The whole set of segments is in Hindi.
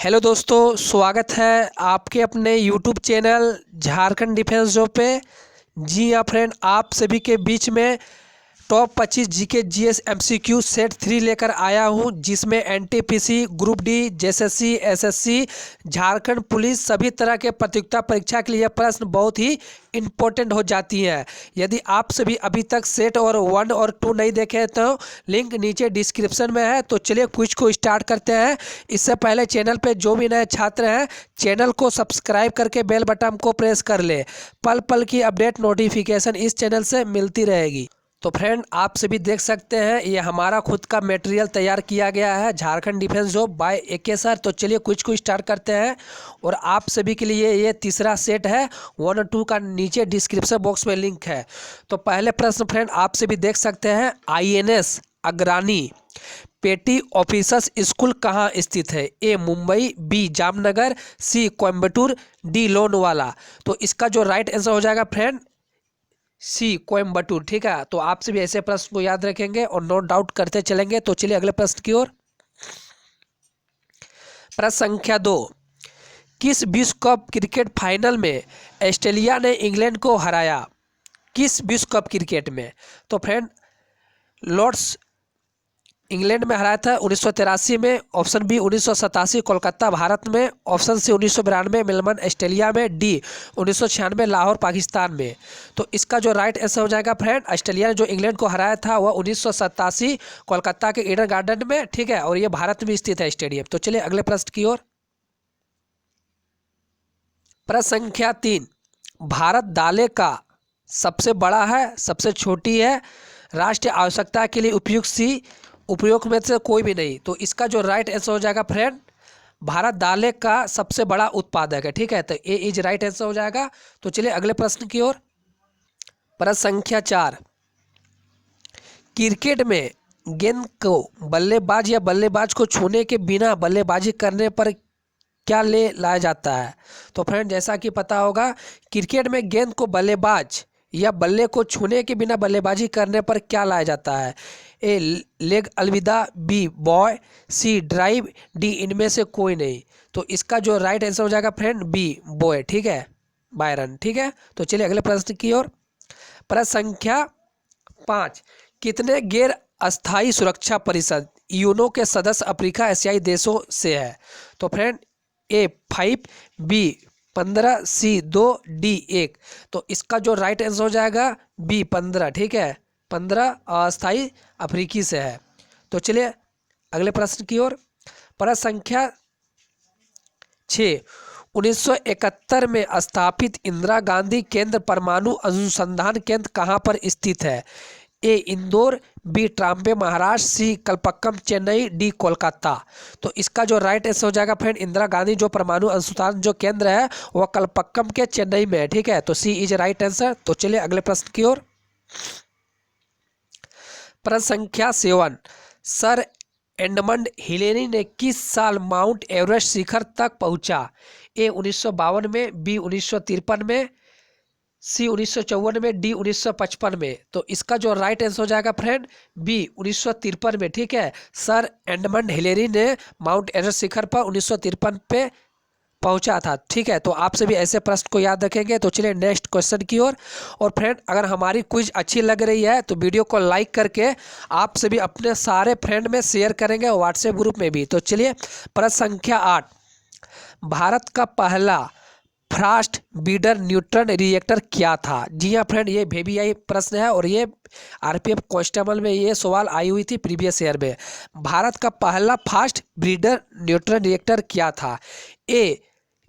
हेलो दोस्तों, स्वागत है आपके अपने YouTube channel Jharkhand defence job पे। जी हाँ फ्रेंड, आप सभी के बीच में top 25 GK GS MCQ set 3 लेकर आया हूँ, जिसमें NTPC, group D, JSSC, SSC, Jharkhand police सभी तरह के प्रतियोगिता परीक्षा के लिए प्रश्न बहुत ही इम्पोर्टेंट हो जाती हैं। यदि आप सभी अभी तक सेट और 1 और 2 नहीं देखे तो लिंक नीचे डिस्क्रिप्शन में है। तो चलिए क्विज को स्टार्ट करते हैं। इससे पहले चैनल पे जो भी नए छात्र हैं, चैनल को सब्सक्राइब करके बेल बटन को प्रेस कर ले। पल पल की अपडेट नोटिफिकेशन इस चैनल से मिलती रहेगी। तो फ्रेंड, आप सभी देख सकते हैं ये हमारा खुद का मटेरियल तैयार किया गया है Jharkhand defence job by AK sir. तो चलिए क्विज को स्टार्ट करते हैं और आप सभी के लिए ये तीसरा सेट है। 1 और 2 का नीचे डिस्क्रिप्शन बॉक्स में लिंक है। तो पहले प्रश्न फ्रेंड आप सभी देख सकते हैं, आईएनएस अग्रानी पेटी ऑफिसर्स स्कूल कहाँ स्थित है? ए मुंबई, बी जामनगर, सी कोयम्बटूर, डी लोनावाला। तो इसका जो राइट आंसर हो जाएगा फ्रेंड सी कोयम्बटूर। ठीक है, तो आपसे भी ऐसे प्रश्न को याद रखेंगे और नोट डाउट करते चलेंगे। तो चलिए अगले प्रश्न की ओर। प्रश्न संख्या 2, किस विश्व कप क्रिकेट फाइनल में ऑस्ट्रेलिया ने इंग्लैंड को हराया? किस विश्व कप क्रिकेट में? तो फ्रेंड, लॉर्ड्स इंग्लैंड में हराया था 1983 में, ऑप्शन बी 1987 कोलकाता भारत में, ऑप्शन सी 1992 मेलबर्न ऑस्ट्रेलिया में, डी 1996 लाहौर पाकिस्तान में। तो इसका जो राइट आंसर हो जाएगा फ्रेंड, ऑस्ट्रेलिया ने जो इंग्लैंड को हराया था वह 1987 कोलकाता के ईडन गार्डन में। ठीक है, और ये भारत में स्थित है स्टेडियम। तो चलिए अगले प्रश्न की ओर। प्रश्न संख्या 3, भारत दाले का सबसे बड़ा है, सबसे छोटी है, राष्ट्रीय आवश्यकता के लिए उपयुक्त सी उपयोग में से कोई भी नहीं। तो इसका जो राइट आंसर हो जाएगा फ्रेंड, भारत दाले का सबसे बड़ा उत्पादक है। ठीक है, तो ए इज राइट आंसर हो जाएगा। तो चलिए अगले प्रश्न की ओर। प्रश्न संख्या 4, क्रिकेट में गेंद को बल्लेबाज या बल्लेबाज को छूने के बिना बल्लेबाजी करने पर क्या ले लाया जाता है? तो फ्रेंड, जैसा कि पता होगा, क्रिकेट में गेंद को बल्लेबाज या बल्ले को छूने के बिना बल्लेबाजी करने पर क्या लाया जाता है? ए लेग अलविदा, B boy, C drive, D इनमें से कोई नहीं। तो इसका जो राइट आंसर हो जाएगा फ्रेंड बी बॉय। ठीक है, बाय रन। ठीक है, तो चलिए अगले प्रश्न की ओर। प्रश्न संख्या 5, कितने गैर अस्थायी सुरक्षा परिषद यूनो के सदस्य अफ्रीका एशियाई देशों से है? तो फ्रेंड, ए 5, बी 15, सी 2, डी 1। तो इसका जो राइट आंसर हो जाएगा बी 15। ठीक है, 15 अस्थायी अफ्रीकी से है। तो चलिए अगले प्रश्न की ओर। प्रश्न संख्या 6, 1971 में स्थापित इंदिरा गांधी केंद्र परमाणु अनुसंधान केंद्र कहाँ पर स्थित है? ए इंदौर, बी ट्राम्बे महाराष्ट्र, सी कलपक्कम चेन्नई, डी कोलकाता। तो इसका जो राइट आंसर हो जाएगा फ्रेंड, इंदिरा गांधी जो परमाणु अनुसंधान जो केंद्र है वह कलपक्कम के चेन्नई में है। ठीक है, तो सी इज राइट आंसर। तो चलिए अगले प्रश्न की ओर। प्रश्न संख्या 7, सर एडमंड हिलेरी ने किस साल माउंट एवरेस्ट शिखर तक पहुंचा? ए 1952 में, बी 1953 में, सी 1954 में, डी 1955 में। तो इसका जो राइट आंसर हो जाएगा फ्रेंड बी 1953 में। ठीक है, सर एडमंड हिलेरी ने माउंट एवरेस्ट शिखर पर 1953 पे पहुंचा था। ठीक है, तो आप सभी ऐसे प्रश्न को याद रखेंगे। तो चलिए नेक्स्ट क्वेश्चन की ओर। और फ्रेंड, अगर हमारी क्विज अच्छी लग रही है तो वीडियो को लाइक करके आप सभी अपने सारे फ्रेंड में शेयर करेंगे और व्हाट्सएप ग्रुप में भी। तो चलिए प्रश्न संख्या 8, भारत का पहला फास्ट ब्रीडर न्यूट्रॉन रिएक्टर क्या था? जी हाँ फ्रेंड, ये VBI प्रश्न है और ये RPF कांस्टेबल में ये सवाल आई हुई थी प्रीवियस ईयर में। भारत का पहला फास्ट ब्रीडर न्यूट्रॉन रिएक्टर क्या था? ए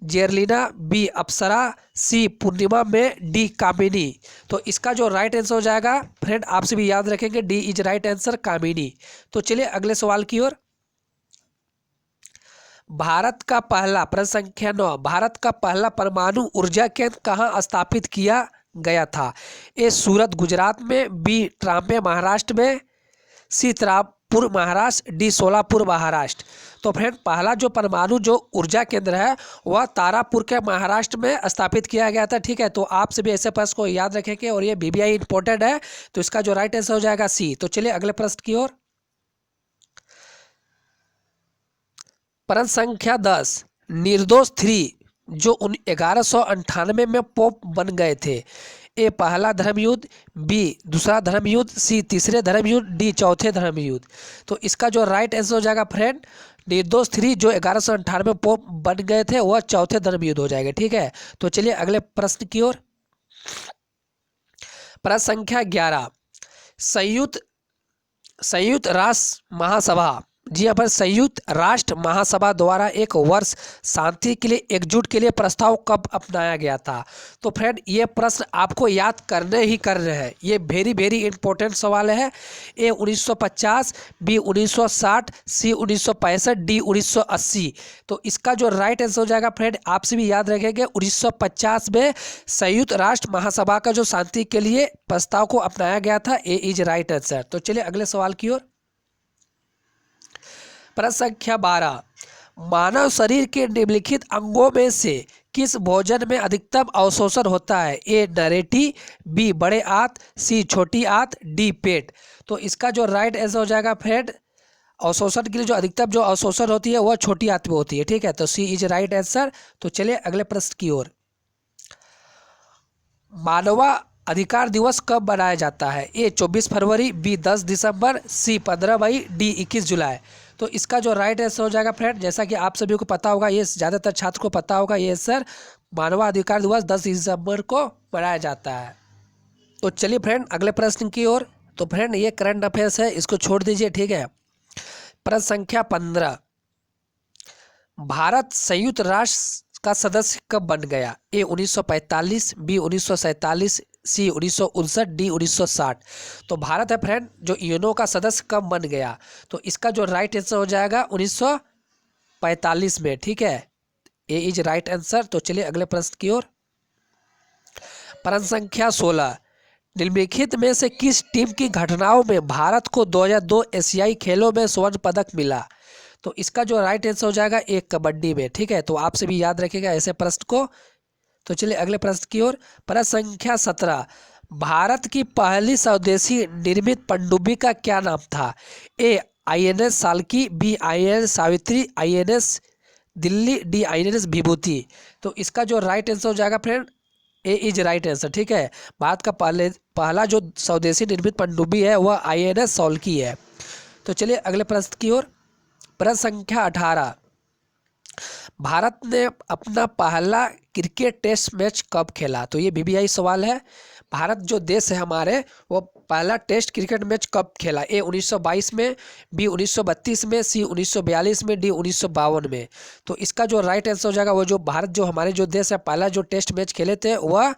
जेरलिना, बी अप्सरा, सी पूर्णिमा में, डी कामिनी। तो इसका जो राइट आंसर हो जाएगा फ्रेंड, आपसे भी याद रखेंगे, डी इज राइट आंसर कामिनी। तो चलिए अगले सवाल की ओर। भारत का पहला प्रश्न संख्या 9, भारत का पहला परमाणु ऊर्जा केंद्र कहाँ स्थापित किया गया था? ए सूरत गुजरात में, बी ट्राम्बे महाराष्ट्र में, सी तारापुर महाराष्ट्र, डी सोलापुर महाराष्ट्र। तो फ्रेंड, पहला जो परमाणु जो ऊर्जा केंद्र है वह तारापुर के महाराष्ट्र में स्थापित किया गया था। ठीक है, तो आप सभी ऐसे प्रश्न को याद रखेंगे और ये VBI इंपॉर्टेंट है। तो इसका जो राइट आंसर हो जाएगा सी। तो चलिए अगले प्रश्न की ओर। प्रश्न संख्या 10, निर्दोष 3 जो 1198 में पोप बन गए थे। ए पहला धर्मयुद्ध, बी दूसरा धर्मयुद्ध, सी तीसरे धर्मयुद्ध, डी चौथे धर्मयुद्ध। तो इसका जो राइट आंसर हो जाएगा फ्रेंड, निर्दोष 3 जो 1198 में पोप बन गए थे वह चौथे धर्मयुद्ध हो जाएगा। ठीक है, तो चलिए अगले प्रश्न की ओर। प्रश्न संख्या 11, संयुक्त राष्ट्र महासभा, जी यहाँ पर संयुक्त राष्ट्र महासभा द्वारा एक वर्ष शांति के लिए एकजुट के लिए प्रस्ताव कब अपनाया गया था। तो फ्रेंड ये प्रश्न आपको याद करने हैं, ये वेरी वेरी इंपॉर्टेंट सवाल है। ए 1950, बी 1960, सी 1965, डी 1980। तो इसका जो राइट आंसर हो जाएगा फ्रेंड, आपसे भी याद रखेंगे 1950 में संयुक्त राष्ट्र महासभा का जो शांति के लिए प्रस्ताव को अपनाया गया था। ए इज राइट आंसर। तो चलिए अगले सवाल की ओर। प्रश्न संख्या 12, मानव शरीर के निम्नलिखित अंगों में से किस भोजन में अधिकतम अवशोषण होता है। ए नरेटी, बी बड़े आंत, सी छोटी आंत, डी पेट। तो इसका जो राइट आंसर हो जाएगा फ्रेंड, अवशोषण के लिए जो अधिकतम जो अवशोषण होती है वह छोटी आंत में होती है। ठीक है, तो सी इज राइट आंसर। तो चलिए अगले प्रश्न की ओर। मानवाधिकार दिवस कब मनाया जाता है। ए 24 फरवरी, बी 10 दिसंबर, सी 15 मई, डी 21 जुलाई। तो इसका जो राइट आंसर हो जाएगा फ्रेंड, जैसा कि आप सभी को पता होगा, ये ज़्यादातर छात्र को पता होगा, ये आंसर मानवाधिकार दिवस 10 दिसंबर को मनाया जाता है। तो चलिए फ्रेंड अगले प्रश्न की ओर। तो फ्रेंड ये करंट अफेयर्स है, इसको छोड़ दीजिए। ठीक है, प्रश्न संख्या 15, भारत संयुक्त राष्ट्र का सदस्य कब बन गया। ए 1945, बी 1947, सी 1959, डी 1960। तो भारत है फ्रेंड जो यूएनओ का सदस्य कब बन गया। तो इसका जो राइट आंसर हो जाएगा 1945 में। ठीक है, ए इज राइट आंसर। तो चलिए अगले प्रश्न की ओर। प्रश्न संख्या 16, निम्नलिखित में से किस टीम की घटनाओं में भारत को 2002 एशियाई खेलों में स्वर्ण पदक मिला। तो इसका जो राइट आंसर हो जाएगा एक कबड्डी में। ठीक है, तो आपसे भी याद रखिएगा ऐसे प्रश्न को। तो चलिए अगले प्रश्न की ओर। प्रश्न संख्या 17, भारत की पहली स्वदेशी निर्मित पनडुब्बी का क्या नाम था। A INS Salki, B INS Savitri, INS Delhi, D INS Vibhuti. तो इसका जो राइट आंसर हो जाएगा friend, A is right answer. ठीक है, भारत का पहला जो स्वदेशी निर्मित पनडुब्बी है वह INS साल्की है। तो चलिए अगले प्रश्न की ओर। प्रश्न संख्या 18, भारत ने अपना पहला क्रिकेट टेस्ट मैच कब खेला। तो ये VBI सवाल है। भारत जो देश है हमारे, वो पहला टेस्ट क्रिकेट मैच कब खेला। ए 1922 में, बी 1932 में, सी 1942 में, डी 1952 में। तो इसका जो राइट आंसर हो जाएगा, वो जो भारत जो हमारे जो देश है पहला जो टेस्ट मैच खेले थे वह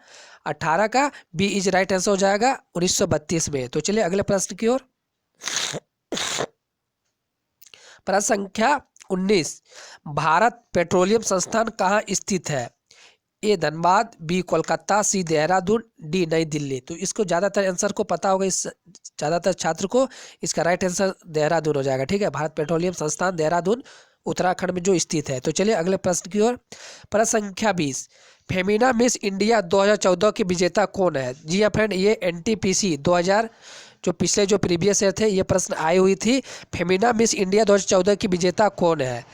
18 का बी इज राइट आंसर हो जाएगा 1932 में। तो चलिए अगले प्रश्न की ओर। प्रश्न संख्या 19, भारत पेट्रोलियम संस्थान कहाँ स्थित है। ए धनबाद, बी कोलकाता, सी देहरादून, डी नई दिल्ली। तो इसको ज़्यादातर आंसर को पता होगा, इस ज़्यादातर छात्र को इसका राइट आंसर देहरादून हो जाएगा। ठीक है, भारत पेट्रोलियम संस्थान देहरादून उत्तराखंड में जो स्थित है। तो चलिए अगले प्रश्न की ओर। प्रश्न संख्या 20, फेमिना मिस इंडिया 2014 के विजेता कौन है। जी हाँ फ्रेंड, ये NTPC 2000 जो पिछले जो प्रीवियस ईयर थे ये प्रश्न आई हुई थी। फेमिना मिस इंडिया 2014 की विजेता कौन है।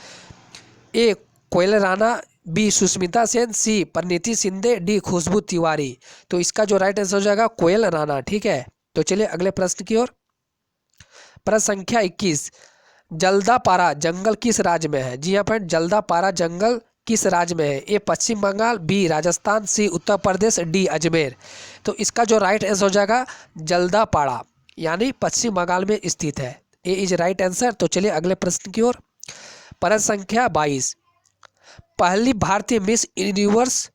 ए कोयल राणा, बी सुष्मिता सेन, सी परिणीति शिंदे, डी खुशबू तिवारी। तो इसका जो राइट आंसर हो जाएगा कोयल राणा। ठीक है, तो चलिए अगले प्रश्न की ओर। प्रश्न संख्या 21, जल्दापारा जंगल किस राज्य में है। जी हाँ फ्रेंड, जल्दापारा जंगल किस राज्य में है। ए पश्चिम बंगाल, बी राजस्थान, सी उत्तर प्रदेश, डी अजमेर। तो इसका जो राइट आंसर हो जाएगा जल्दापाड़ा यानी पश्चिम बंगाल में स्थित है। ए इज राइट आंसर। तो चलिए अगले प्रश्न की ओर। प्रश्न संख्या 22, पहली भारतीय मिस यूनिवर्स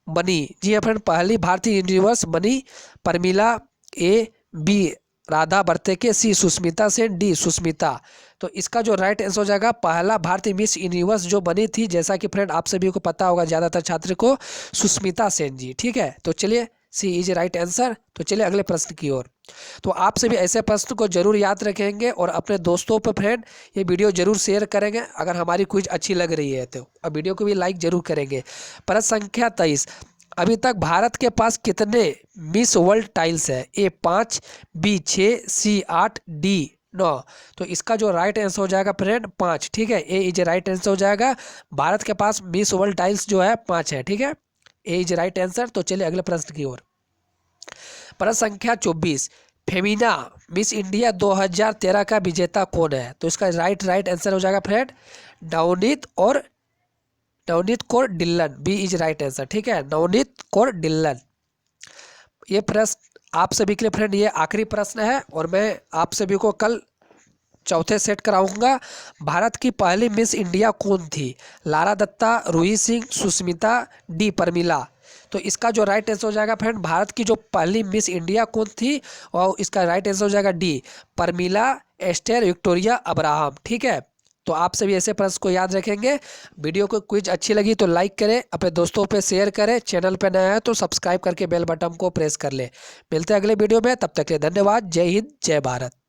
बनी। जी हाँ फ्रेंड, पहली भारतीय यूनिवर्स बनी Parmila, A B Radha Bartake, C Sushmita Sen, D Sushmita. तो इसका जो राइट आंसर हो जाएगा पहला भारतीय मिस यूनिवर्स जो बनी थी, जैसा कि फ्रेंड आप सभी को पता होगा ज़्यादातर छात्र को, सुष्मिता सेन जी। ठीक है, तो चलिए सी इज राइट आंसर। तो चलिए अगले प्रश्न की ओर। तो आप सभी ऐसे प्रश्न को जरूर याद रखेंगे और अपने दोस्तों पर फ्रेंड ये वीडियो जरूर शेयर करेंगे अगर हमारी क्विज अच्छी लग रही है तो, और वीडियो को भी लाइक जरूर करेंगे। प्रश्न संख्या 23, अभी तक भारत के पास कितने मिस वर्ल्ड टाइल्स है। ए 5, बी 6, सी 8, डी 9। तो इसका जो राइट आंसर हो जाएगा फ्रेंड 5। ठीक है, ए इज राइट आंसर हो जाएगा। भारत के पास मिस वर्ल्ड टाइल्स जो है 5 है। ठीक है, ए इज राइट आंसर। तो चलिए अगले प्रश्न की ओर। प्रश्न संख्या 24, फेमिना मिस इंडिया 2013 का विजेता कौन है? तो इसका राइट आंसर हो जाएगा friend Navneet Kaur Dhillon. B is right answer. ठीक है, नवनीत कौर डिल्लन। ये प्रश्न आप सभी के लिए फ्रेंड ये आखिरी प्रश्न है और मैं आप सभी को कल चौथे सेट कराऊंगा। भारत की पहली मिस इंडिया कौन थी? Lara Dutta, Ruhi Singh, Sushmita, D Parmila. तो इसका जो राइट आंसर हो जाएगा फ्रेंड, भारत की जो पहली मिस इंडिया कौन थी, और इसका राइट आंसर हो जाएगा D Parmila Esther Victoria Abraham. ठीक है, तो आप सभी ऐसे प्रश्न को याद रखेंगे। वीडियो को क्विज अच्छी लगी तो लाइक करें, अपने दोस्तों पे शेयर करें, चैनल पे नया है तो सब्सक्राइब करके बेल बटन को प्रेस कर ले। मिलते हैं अगले वीडियो में, तब तक के लिए धन्यवाद। जय हिंद, जय भारत।